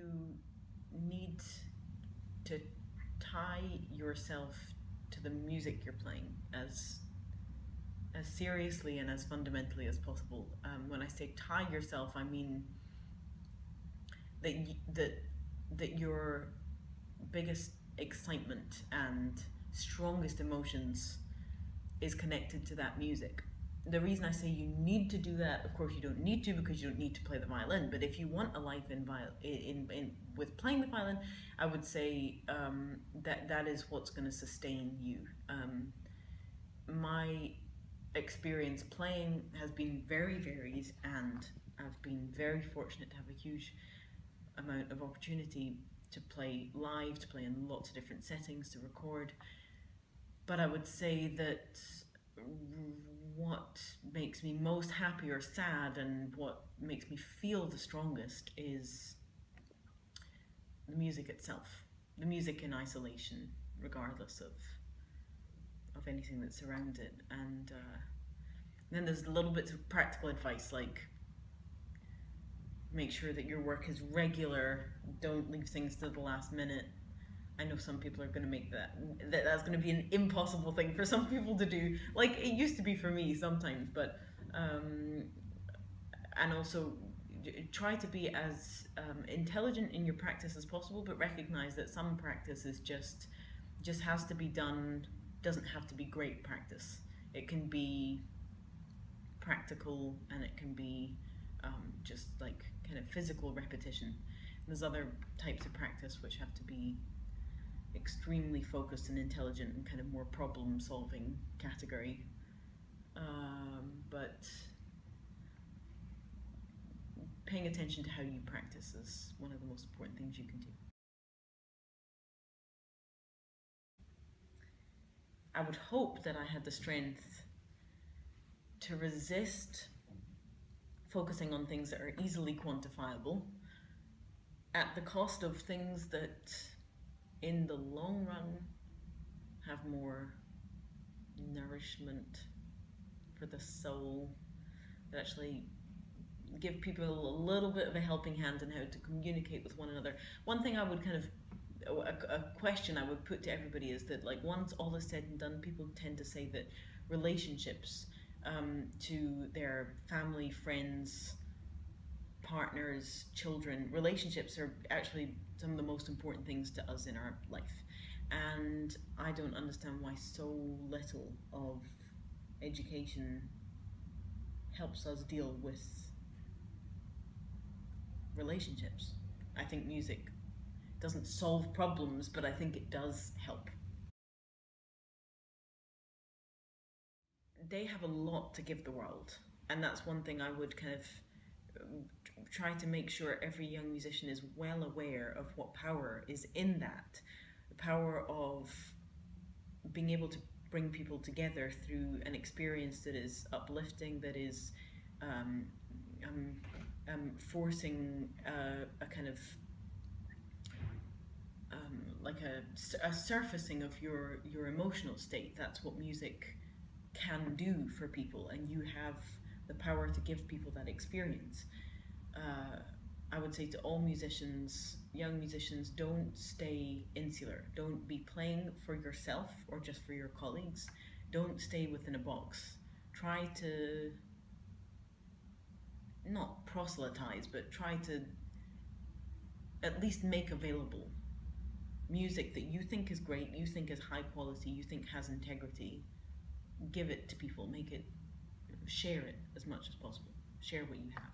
you need to tie yourself to the music you're playing as seriously and as fundamentally as possible. When I say tie yourself, I mean that your biggest excitement and strongest emotions is connected to that music. The reason I say you need to do that, of course you don't need to, because you don't need to play the violin, but if you want a life with playing the violin, I would say that is what's going to sustain you. My experience playing has been very varied, and I've been very fortunate to have a huge amount of opportunity to play live, to play in lots of different settings, to record. But I would say that what makes me most happy or sad, and what makes me feel the strongest, is the music itself. The music in isolation, regardless of anything that surrounds it. And then there's little bits of practical advice, like make sure that your work is regular, don't leave things to the last minute. I know some people are going to make that's going to be an impossible thing for some people to do, like it used to be for me sometimes, but and also try to be as intelligent in your practice as possible, but recognize that some practice is just has to be done, doesn't have to be great practice. It can be practical, and it can be just like kind of physical repetition. There's other types of practice which have to be extremely focused and intelligent and kind of more problem-solving category. But paying attention to how you practice is one of the most important things you can do. I would hope that I had the strength to resist focusing on things that are easily quantifiable at the cost of things that in the long run have more nourishment for the soul, that actually give people a little bit of a helping hand in how to communicate with one another. One thing I would kind of, a question I would put to everybody is that, like, once all is said and done, people tend to say that relationships to their family, friends, partners, children, relationships are actually some of the most important things to us in our life. And I don't understand why so little of education helps us deal with relationships. I think music doesn't solve problems, but I think it does help. They have a lot to give the world, and that's one thing I would kind of try to make sure every young musician is well aware of, what power is in that. The power of being able to bring people together through an experience that is uplifting, that is forcing a kind of like a surfacing of your emotional state. That's what music can do for people, and you have the power to give people that experience. I would say to all musicians, young musicians, don't stay insular. Don't be playing for yourself or just for your colleagues. Don't stay within a box. Try to not proselytize, but try to at least make available music that you think is great, you think is high quality, you think has integrity. Give it to people, share it as much as possible. Share what you have.